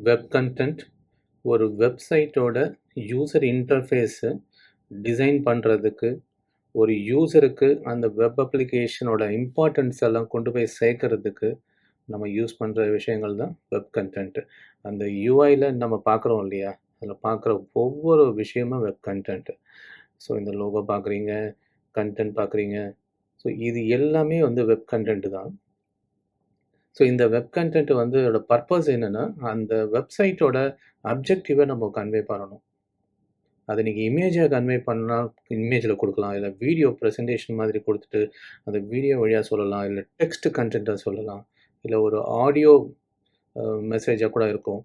Web content ஒரு வெப்சைட்டோட user இன்டர்ஃபேஸை design பண்ணுறதுக்கு, ஒரு யூசருக்கு அந்த வெப் அப்ளிகேஷனோட இம்பார்ட்டன்ஸ் எல்லாம் கொண்டு போய் சேர்க்கறதுக்கு நம்ம யூஸ் பண்ணுற விஷயங்கள் தான் வெப் கன்டென்ட். அந்த யூஐயில் நம்ம பார்க்குறோம் இல்லையா? அதில் பார்க்குற ஒவ்வொரு விஷயமும் வெப் கன்டென்ட். ஸோ இந்த லோகோ பார்க்குறீங்க, கன்டென்ட் பார்க்குறீங்க. ஸோ இது எல்லாமே வந்து வெப் கன்டென்ட் தான். ஸோ இந்த வெப் கன்டென்ட் வந்து அதோட பர்ப்பஸ் என்னன்னா, அந்த வெப்சைட்டோட அப்ஜெக்டிவை நம்ம கன்வே பண்ணணும். அதை நீங்கள் இமேஜை கன்வே பண்ணா இமேஜில் கொடுக்கலாம். இல்லை வீடியோ ப்ரெசன்டேஷன் மாதிரி கொடுத்துட்டு, அந்த வீடியோ வழியா சொல்லலாம். இல்லை டெக்ஸ்ட் கன்டென்ட்டா சொல்லலாம். இல்லை ஒரு ஆடியோ மெசேஜா கூட இருக்கும்.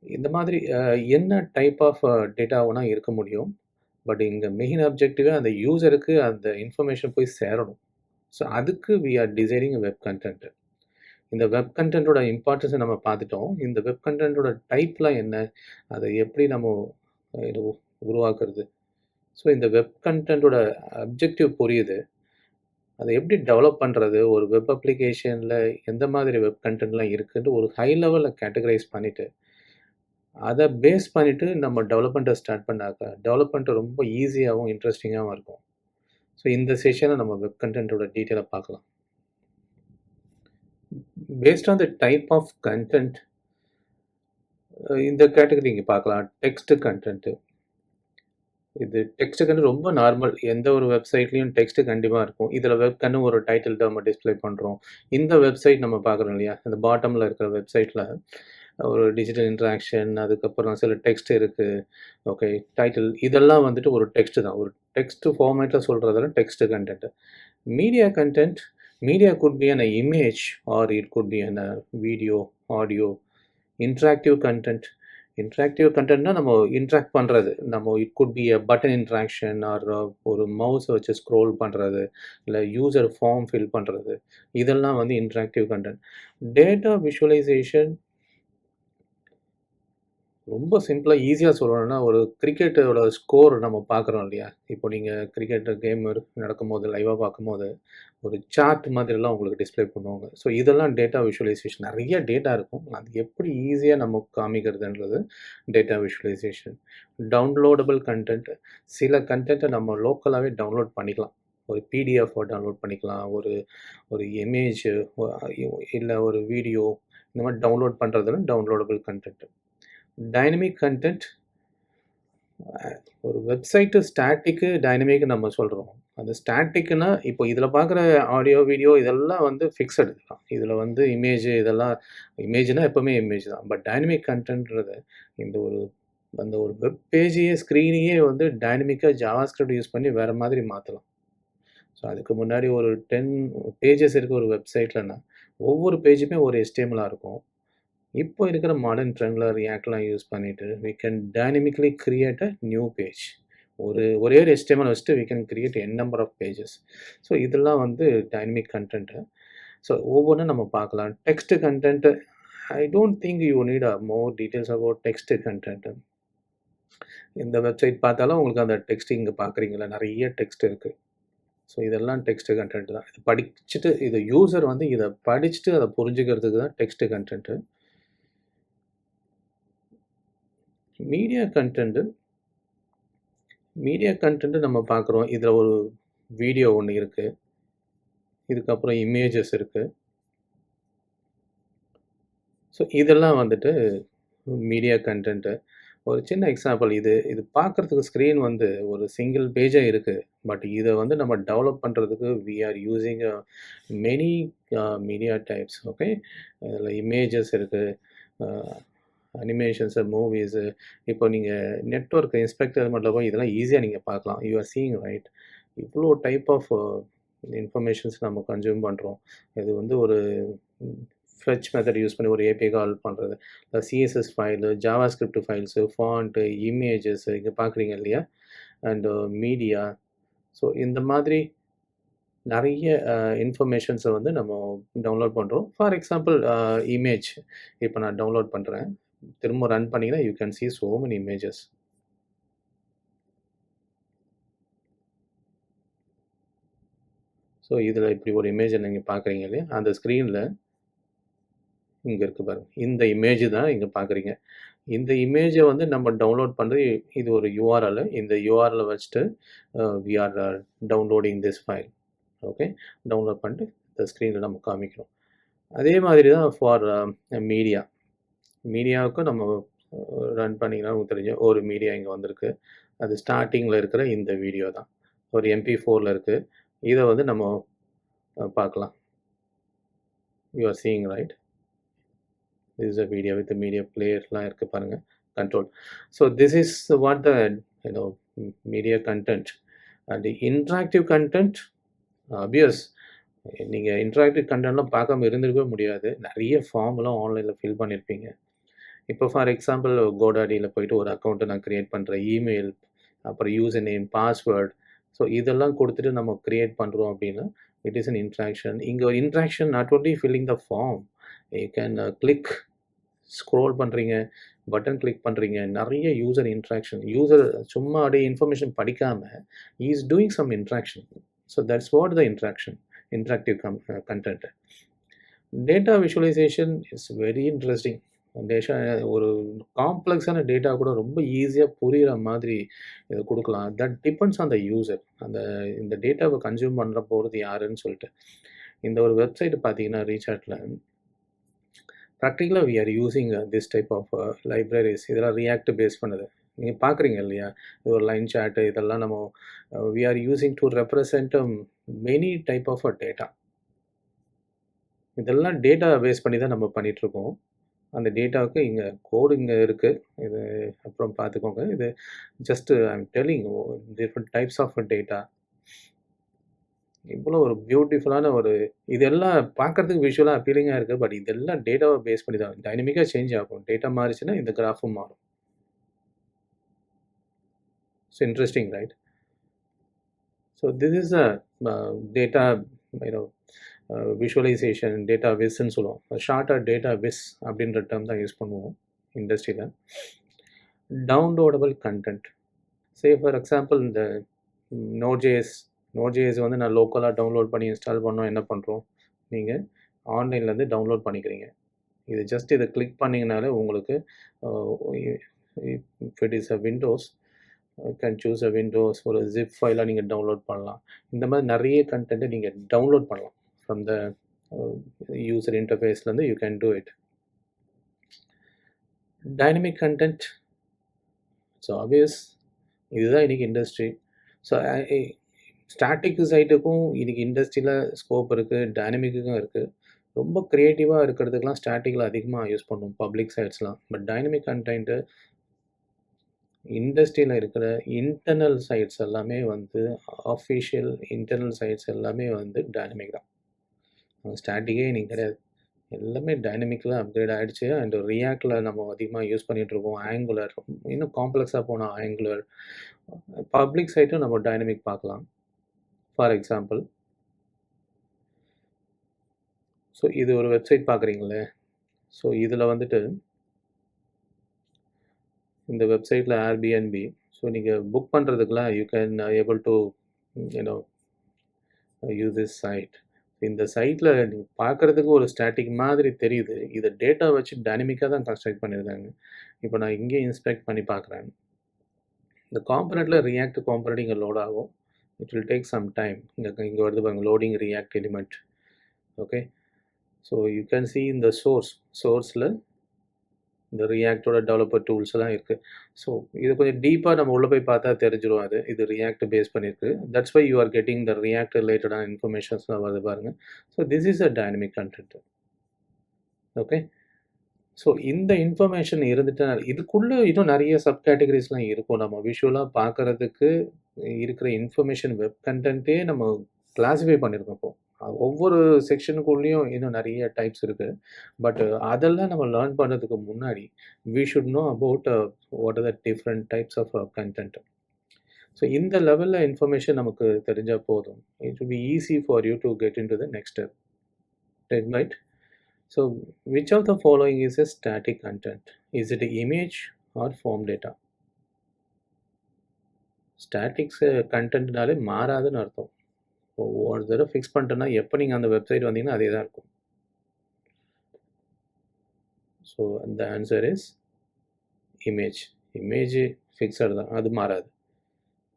இந்த மாதிரி என்ன டைப் ஆஃப் டேட்டா வேணா இருக்க முடியும். பட் இங்க மெயின் ஆப்ஜெக்டிவே அந்த யூசருக்கு அந்த இன்ஃபர்மேஷன் போய் சேரணும். ஸோ அதுக்கு we are designing web content. இந்த வெப் கன்டென்ட்டோட இம்பார்ட்டன்ஸை நம்ம பார்த்துட்டோம். இந்த வெப் கன்டென்ட்டோட டைப்லாம் என்ன? அதை எப்படி நம்ம இது உருவாக்குறது? ஸோ இந்த வெப் கன்டென்ட்டோட அப்ஜெக்டிவ் புரியுது. அதை எப்படி டெவலப் பண்ணுறது? ஒரு வெப் அப்ளிகேஷனில் எந்த மாதிரி வெப் கன்டென்ட்லாம் இருக்குன்ட்டு ஒரு ஹை லெவலில் கேட்டகரைஸ் பண்ணிவிட்டு, அதை பேஸ் பண்ணிவிட்டு நம்ம டெவலப்மெண்ட்டை ஸ்டார்ட் பண்ணாக்க, டெவலப்மெண்ட் ரொம்ப ஈஸியாகவும் இன்ட்ரெஸ்டிங்காகவும் இருக்கும். ஸோ இந்த செஷனில் நம்ம வெப் கன்டென்ட்டோட டீட்டெயிலாக பார்க்கலாம். Based on the type of content இந்த கேட்டகரி இங்கே பார்க்கலாம். Text content. இது டெக்ஸ்ட் கன்டென்ட் ரொம்ப நார்மல். எந்த ஒரு வெப்சைட்லேயும் டெக்ஸ்ட் கண்டிப்பாக இருக்கும். இதில் வெப்கன்னு ஒரு டைட்டில் நம்ம டிஸ்ப்ளே பண்ணுறோம். இந்த வெப்சைட் நம்ம பார்க்குறோம் இல்லையா? இந்த பாட்டமில் இருக்கிற வெப்சைட்டில் ஒரு டிஜிட்டல் இன்ட்ராக்ஷன், அதுக்கப்புறம் சில டெக்ஸ்ட் இருக்குது. ஓகே, டைட்டில் இதெல்லாம் வந்துட்டு ஒரு டெக்ஸ்ட் தான். ஒரு டெக்ஸ்ட் ஃபார்மேட்டில் சொல்கிறதால text content. Media content, media could be an image or it could be an video, audio. Interactive content. Interactive கன்டென்ட்னா நம்ம இன்ட்ராக்ட் பண்ணுறது. நம்ம it could be a button interaction or ஒரு மவுஸை வச்சு ஸ்க்ரோல் பண்ணுறது, இல்லை யூசர் ஃபார்ம் ஃபில் பண்ணுறது. இதெல்லாம் வந்து இன்ட்ராக்டிவ் கன்டென்ட். டேட்டா விஷுவலைசேஷன் ரொம்ப சிம்பிளா, ஈஸியா சொல்லணும்னா, ஒரு கிரிக்கெட்டோட ஸ்கோர் நம்ம பார்க்குறோம் இல்லையா? இப்போ நீங்க கிரிக்கெட் கேம் நடக்கும்போது, லைவா பார்க்கும்போது, ஒரு சார்ட் மாதிரிலாம் உங்களுக்கு டிஸ்ப்ளே பண்ணுவாங்க. ஸோ இதெல்லாம் டேட்டா விஷுவலைசேஷன். நெறைய டேட்டா இருக்கும். அது எப்படி ஈஸியா நமக்கு காமிக்கிறதுன்றது டேட்டா விஷுவலைசேஷன். Downloadable content. சில கன்டென்ட்ட நம்ம லோக்கலாவே டவுன்லோட் பண்ணிக்கலாம். ஒரு பிடிஎஃப் டவுன்லோட் பண்ணிக்கலாம். ஒரு ஒரு இமேஜ் இல்ல ஒரு வீடியோ இந்த மாரி டவுன்லோட் பண்றதெல்லாம் டவுன்லோடபிள் கன்டென்ட். Dynamic content. ஒரு வெப்சைட்டு ஸ்டாட்டிக்கு, டைனமிக்னு நம்ம சொல்றோம். அந்த ஸ்டாட்டிக்னா, இப்போ இதில பார்க்குற ஆடியோ, வீடியோ இதெல்லாம் வந்து ஃபிக்ஸடு தான். இதில வந்து இமேஜ் இதெல்லாம் இமேஜ்னா எப்பவுமே இமேஜ் தான். பட் டைனமிக் கன்டென்ட்ன்றது இந்த ஒரு அந்த ஒரு வெப் பேஜையே, ஸ்க்ரீனையே வந்து டைனமிக்கா ஜாவாஸ்கிரிப்ட் யூஸ் பண்ணி வேற மாதிரி மாத்தலாம். ஸோ அதுக்கு முன்னாடி ஒரு 10 பேஜஸ் இருக்க ஒரு வெப்சைட்லனா, ஒவ்வொரு பேஜுமே ஒரு HTML-ஆ இருக்கும். இப்போ இருக்கிற மாடர்ன் ட்ரெண்ட்ல ரியாக்ட்லாம் யூஸ் பண்ணிட்டு we can dynamically create a new page. ஒரே ஒரு HTML வச்சுட்டு we can create n number of pages. So இதெல்லாம் வந்து டைனமிக் கன்டென்ட்டு. ஸோ ஒவ்வொன்னும் நம்ம பார்க்கலாம். Text content, I don't think you need more details about text content. இந்த website பார்த்தாலும் உங்களுக்கு அந்த டெக்ஸ்ட் இங்கே பார்க்குறீங்களா, நிறைய டெக்ஸ்ட் இருக்கு. ஸோ இதெல்லாம் டெக்ஸ்ட் கன்டென்ட் தான். இது படிச்சுட்டு இது யூசர் வந்து இதை படிச்சுட்டு அதை புரிஞ்சுக்கிறதுக்கு தான் text content. Media content. Media content நம்ம பார்க்குறோம். இதில ஒரு வீடியோ ஒண்ணு இருக்கு. இதுக்கப்புறம் இமேஜஸ் இருக்கு. ஸோ இதெல்லாம் வந்துட்டு மீடியா கன்டென்ட். ஒரு சின்ன எக்ஸாம்பிள் இது பார்க்கறதுக்கு ஸ்க்ரீன் வந்து ஒரு சிங்கிள் பேஜா இருக்கு. பட் இத வந்து நம்ம டெவலப் பண்றதுக்கு we are using many media types. Okay. இதில இமேஜஸ் இருக்கு. Uh animations, movies. இப்போ நீங்க நெட்வொர்க் இன்ஸ்பெக்டர் மட்டும் போய் இதெல்லாம் ஈஸியா நீங்க பார்க்கலாம். You are seeing right. இவ்ளோ டைப் ஆஃப் இன்ஃபர்மேஷன்ஸ் நம்ம கன்சியூம் பண்றோம். இது வந்து ஒரு ஃபெட்ச் மெத்தட் யூஸ் பண்ணி ஒரு ஏபிஐ கால் பண்றது. CSS file, JavaScript files, font, images இங்க பார்க்குறீங்க இல்லையா? And media. ஸோ இந்த மாதிரி நெறைய இன்ஃபர்மேஷன்ஸ வந்து நம்ம டவுன்லோட் பண்றோம். For example image. இப்போ நான் டவுன்லோட் பண்றேன். திரும்ப ரன் பண்ணீங்கன்னா, you can see so many images. So இதில இப்படி ஒரு இமேஜ நீங்க பார்க்குறீங்க இல்லையா? அந்த ஸ்க்ரீன்ல இங்க இருக்கு பாருங்க. இந்த இமேஜ் தான் இங்க பார்க்குறீங்க. இந்த இமேஜ வந்து நம்ம டவுன்லோட் பண்றது இது ஒரு URL. இந்த URL வச்சுட்டு we are downloading this file. Okay. Download பண்ணிட்டு இந்த ஸ்க்ரீன்ல நம்ம காமிக்கிறோம். அதே மாதிரி தான் ஃபார் மீடியா. மீடியாவுக்கு நம்ம ரன் பண்ணிங்கன்னா உங்களுக்கு தெரிஞ்ச ஒரு மீடியா இங்க வந்திருக்கு. அது ஸ்டார்ட்டிங்ல இருக்கிற இந்த வீடியோ தான். ஒரு MP4ல இருக்கு. இத வந்து நம்ம பார்க்கலாம். You are seeing right? This is a video with the media playerலாம் இருக்கு பாருங்க. Control. So this is what the media content and the interactive content obvious. நீங்க இன்டராக்டிவ் கண்டென்ட்லாம் பார்க்காம இருந்திருக்கவே முடியாது. நிறைய ஃபார்ம்லாம் ஆன்லைன்ல ஃபில் பண்ணியிருப்பீங்க. இப்போ ஃபார் எக்ஸாம்பிள் GoDaddyல போயிட்டு ஒரு அக்கவுண்ட்ட நான் கிரியேட் பண்றேன். இமெயில், அப்புறம் யூசர் நேம், பாஸ்வேர்ட். ஸோ இதெல்லாம் கொடுத்துட்டு நம்ம கிரியேட் பண்றோம் அப்படின்னா, இட் இஸ் அன் இன்ட்ராக்ஷன். இங்க ஒரு interaction not only filling the form. You can click, scroll பண்றீங்க, பட்டன் கிளிக் பண்றீங்க. நிறைய யூசர் இன்ட்ராக்ஷன். யூசர் சும்மா அப்படியே இன்ஃபர்மேஷன் படிக்காம he is doing some interaction. So that's what the interaction, interactive content. Data visualisation is very interesting. ஒரு காம்ப்ளெக்ஸான data கூட ரொம்ப ஈஸியாக புரிகிற மாதிரி இதை கொடுக்கலாம். That depends on the user. இந்த டேட்டாவை கன்சியூம் பண்ணுற போகிறது யாருன்னு சொல்லிட்டு. இந்த ஒரு வெப்சைட் பார்த்தீங்கன்னா ரீசார்ட்டில் ப்ராக்டிக்கலாக we are using this type of libraries. இதெல்லாம் ரியாக்ட் பேஸ் பண்ணுது. நீங்கள் பார்க்குறீங்க இல்லையா, இது ஒரு லைன் சாட்டு, இதெல்லாம் நம்ம we are using to represent many type of data. இதெல்லாம் டேட்டா பேஸ் பண்ணி தான் நம்ம பண்ணிகிட்ருக்கோம். அந்த டேட்டாவுக்கு இங்கே கோடு இங்கே இருக்குது. இது அப்புறம் பார்த்துக்கோங்க. இது just I'm telling different types of data. இவ்வளோ ஒரு பியூட்டிஃபுல்லான ஒரு இதெல்லாம் பார்க்குறதுக்கு விஷுவலாக அப்பீலிங்காக இருக்குது. பட் இதெல்லாம் டேட்டாவை பேஸ் பண்ணி தான் டைனமிக்காக சேஞ்ச் ஆகும். டேட்டா மாறிச்சுன்னா இந்த கிராஃபும் மாறும். So interesting right? So this is a data visualisation, data விஸ்ன்னு சொல்லுவோம். ஷார்ட்டாக டேட்டா விஸ் அப்படின்ற டேர்ம் தான் யூஸ் பண்ணுவோம் இண்டஸ்ட்ரியில். Downloadable content. Say for example இந்த நோட்.js வந்து நான் லோக்கலாக டவுன்லோட் பண்ணி இன்ஸ்டால் பண்ணோம். என்ன பண்ணுறோம், நீங்கள் ஆன்லைன்லேருந்து டவுன்லோட் பண்ணிக்கிறீங்க. இது ஜஸ்ட் இதை கிளிக் பண்ணிங்கனாலே உங்களுக்கு if it is a Windows can choose a Windows, ஒரு ஜிப் ஃபைலாக நீங்கள் டவுன்லோட் பண்ணலாம். இந்த மாதிரி நிறைய கண்டென்ட்டை நீங்கள் டவுன்லோட் பண்ணலாம் from the user interface lende you can do it. Dynamic content, so obvious இதுதான் இன்னைக்கு இண்டஸ்ட்ரி. ஸோ ஸ்டாட்டிக் சைட்டுக்கும் இன்னைக்கு இண்டஸ்ட்ரியில் ஸ்கோப் இருக்குது, டைனமிக்குக்கும் இருக்குது. ரொம்ப க்ரியேட்டிவாக இருக்கிறதுக்கெலாம் ஸ்டாட்டிக்கில் அதிகமாக யூஸ் பண்ணுவோம் பப்ளிக் சைட்ஸ்லாம். பட் டைனமிக் கண்டென்ட்டு இண்டஸ்ட்ரியில் இருக்கிற இன்டர்னல் சைட்ஸ் எல்லாமே வந்து ஆஃபிஷியல் இன்டர்னல் சைட்ஸ் எல்லாமே வந்து டைனமிக் தான். ஸ்டாட்டிக்கே இன்னைக்கு கிடையாது. எல்லாமே டைனமிக்கில் அப்கிரேட் ஆகிடுச்சு. அண்ட் ரியாக்டில் நம்ம அதிகமாக யூஸ் பண்ணிகிட்ருக்கோம். ஆங்குலர், இன்னும் காம்ப்ளெக்ஸாக போனால் ஆங்குலர். பப்ளிக் சைட்டும் நம்ம டைனமிக் பார்க்கலாம். ஃபார் எக்ஸாம்பிள், ஸோ இது ஒரு வெப்சைட் பார்க்குறீங்களே. ஸோ இதில் வந்துட்டு இந்த வெப்சைட்டில் Airbnb. ஸோ நீங்கள் புக் பண்ணுறதுக்குலாம் you can able to use this site. இந்த சைட்டில் நீங்கள் பார்க்குறதுக்கு ஒரு ஸ்டாட்டிக் மாதிரி தெரியுது. இதை டேட்டா வச்சு டைனமிக்காக தான் கன்ஸ்ட்ரக்ட் பண்ணியிருக்காங்க. இப்போ நான் இங்கே இன்ஸ்பெக்ட் பண்ணி பார்க்குறேன். இந்த காம்பனண்ட்டில் ரியாக்ட் காம்பனண்ட் இங்கே லோட் ஆகும். It will take some time. இங்கே வருது பாருங்க, loading React element. Okay, so you can see இந்த சோர்ஸில் இந்த ரியாக்டோட டெவலப்பர் டூல்ஸ் எல்லாம் இருக்குது. ஸோ இது கொஞ்சம் டீப்பாக நம்ம உள்ளே போய் பார்த்தா தெரிஞ்சிடும். இது ரியாக்ட் பேஸ் பண்ணியிருக்கு. That's why you are getting the React ரிலேட்டடான இன்ஃபர்மேஷன்ஸ்லாம் வருது பாருங்கள். So this is a dynamic content. Okay, so இந்த இன்ஃபர்மேஷன் இருந்துட்டு இதுக்குள்ளே இன்னும் நிறைய சப் கேட்டகரிஸ்லாம் இருக்கும். நம்ம விஷுவலாக பார்க்குறதுக்கு இருக்கிற இன்ஃபர்மேஷன் வெப் கண்டென்ட்டே நம்ம கிளாஸிஃபை பண்ணியிருக்கோம். இப்போ ஒவ்வொரு செக்ஷனுக்குள்ளேயும் இன்னும் நிறைய டைப்ஸ் இருக்குது. பட் அதெல்லாம் நம்ம லேர்ன் பண்ணுறதுக்கு முன்னாடி we should know about what are the different types of content. So இந்த லெவலில் இன்ஃபர்மேஷன் நமக்கு தெரிஞ்சால் போதும். It will be easy for you to get into the next step. Right? So which of the following is a static content? Is it image or form data? Statics கண்டென்ட்னாலே மாறாதுன்னு அர்த்தம். ஒரு தடவை fix பண்ணிட்டேன்னா எப்போ நீங்கள் அந்த website வந்தீங்கன்னா அதே தான் இருக்கும். So the answer is image. image fixed தான், அது மாறாது.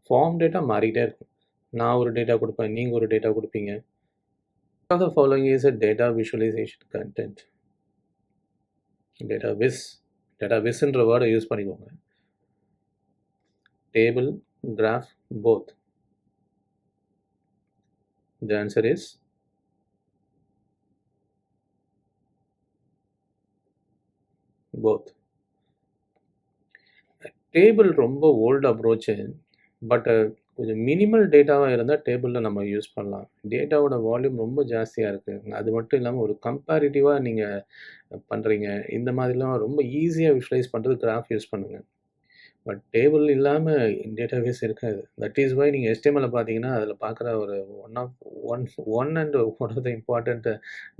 ஃபார்ம் டேட்டா மாறிக்கிட்டே இருக்கும். நான் ஒரு டேட்டா கொடுப்பேன், நீங்கள் ஒரு டேட்டா கொடுப்பீங்க. The following is a data visualization content. data visன்ற வேர்டை யூஸ் பண்ணிக்கோங்க. Table, graph, both. The answer is both. Table ரொம்ப ஓல்டு அப்ரோச்சு. பட் கொஞ்சம் மினிமல் டேட்டாவாக இருந்தால் டேபிளில் நம்ம யூஸ் பண்ணலாம். டேட்டாவோட வால்யூம் ரொம்ப ஜாஸ்தியாக இருக்குது. அது மட்டும் இல்லாமல் ஒரு கம்பேரிட்டிவாக நீங்கள் பண்ணுறீங்க. இந்த மாதிரிலாம் ரொம்ப ஈஸியாக விஷுவலைஸ் பண்ணுறது கிராஃப் யூஸ் பண்ணுங்கள். பட் டேபிள் இல்லாமல் டேட்டாபேஸ் இருக்காது. தட் இஸ் வை நீங்கள் HTML பார்த்தீங்கன்னா அதில் பார்க்குற ஒரு one and one of the important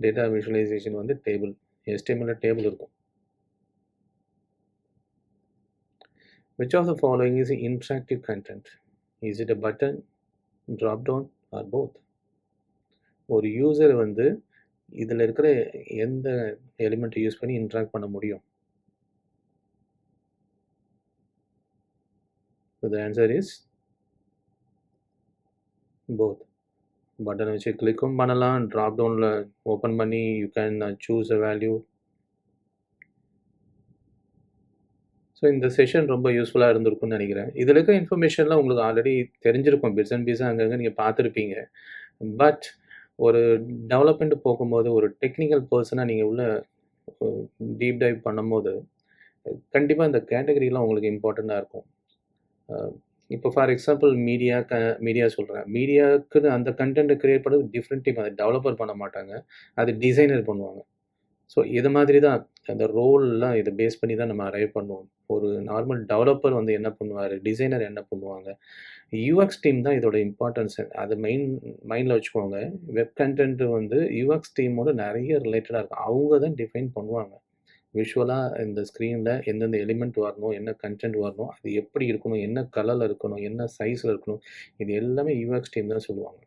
data visualisation வந்து டேபிள். HTML டேபிள் இருக்கும். Which of the following is interactive content? Is it a button, drop down or both? ஒரு user வந்து இதில் இருக்கிற எந்த எலிமெண்ட்டை யூஸ் பண்ணி இன்ட்ராக்ட் பண்ண முடியும்? So the answer is both. பட்டனை வச்சு கிளிக்கும் பண்ணலாம், ட்ராப் டவுனில் ஓப்பன் பண்ணி you can choose a value. So இந்த செஷன் ரொம்ப யூஸ்ஃபுல்லாக இருந்திருக்கும்னு நினைக்கிறேன். இதில் இருக்க இன்ஃபர்மேஷன்லாம் உங்களுக்கு ஆல்ரெடி தெரிஞ்சிருக்கும். பிட்ஸ் அண்ட் பீஸாக அங்கங்கே நீங்கள் பார்த்துருப்பீங்க. பட் ஒரு டெவலப்மெண்ட் போகும்போது ஒரு டெக்னிக்கல் பர்சனாக நீங்கள் உள்ள டீப் டைவ் பண்ணும்போது கண்டிப்பாக இந்த கேட்டகரிலாம் உங்களுக்கு இம்பார்ட்டண்ட்டாக இருக்கும். இப்போ ஃபார் எக்ஸாம்பிள் மீடியா சொல்கிறேன். மீடியாவுக்குன்னு அந்த கண்டென்ட்டை க்ரியேட் பண்ணுறது டிஃப்ரெண்ட் டீம். அதை டெவலப்பர் பண்ண மாட்டாங்க, அது டிசைனர் பண்ணுவாங்க. ஸோ இது மாதிரி தான் அந்த ரோல்லாம் இதை பேஸ் பண்ணி தான் நம்ம அரைவ் பண்ணுவோம். ஒரு நார்மல் டெவலப்பர் வந்து என்ன பண்ணுவார், டிசைனர் என்ன பண்ணுவாங்க, யூஎக்ஸ் டீம் தான் இதோட இம்பார்ட்டன்ஸ். அது மைண்டில் வச்சுக்கோங்க. வெப் கண்டென்ட் வந்து யூஎக்ஸ் டீமோட நிறைய ரிலேட்டடாக இருக்கும். அவங்க தான் டிஃபைன் பண்ணுவாங்க. விஷுவலாக இந்த ஸ்க்ரீனில் எந்தெந்த எலிமெண்ட் வரணும், என்ன கண்டென்ட் வரணும், அது எப்படி இருக்கணும், என்ன கலரில் இருக்கணும், என்ன சைஸில் இருக்கணும், இது எல்லாமே யூஎக்ஸ் டீம் தான் சொல்லுவாங்க.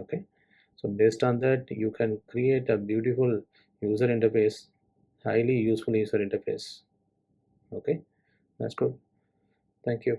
Okay, so based on that you can create a beautiful user interface, highly useful user interface. Okay, that's good. Thank you.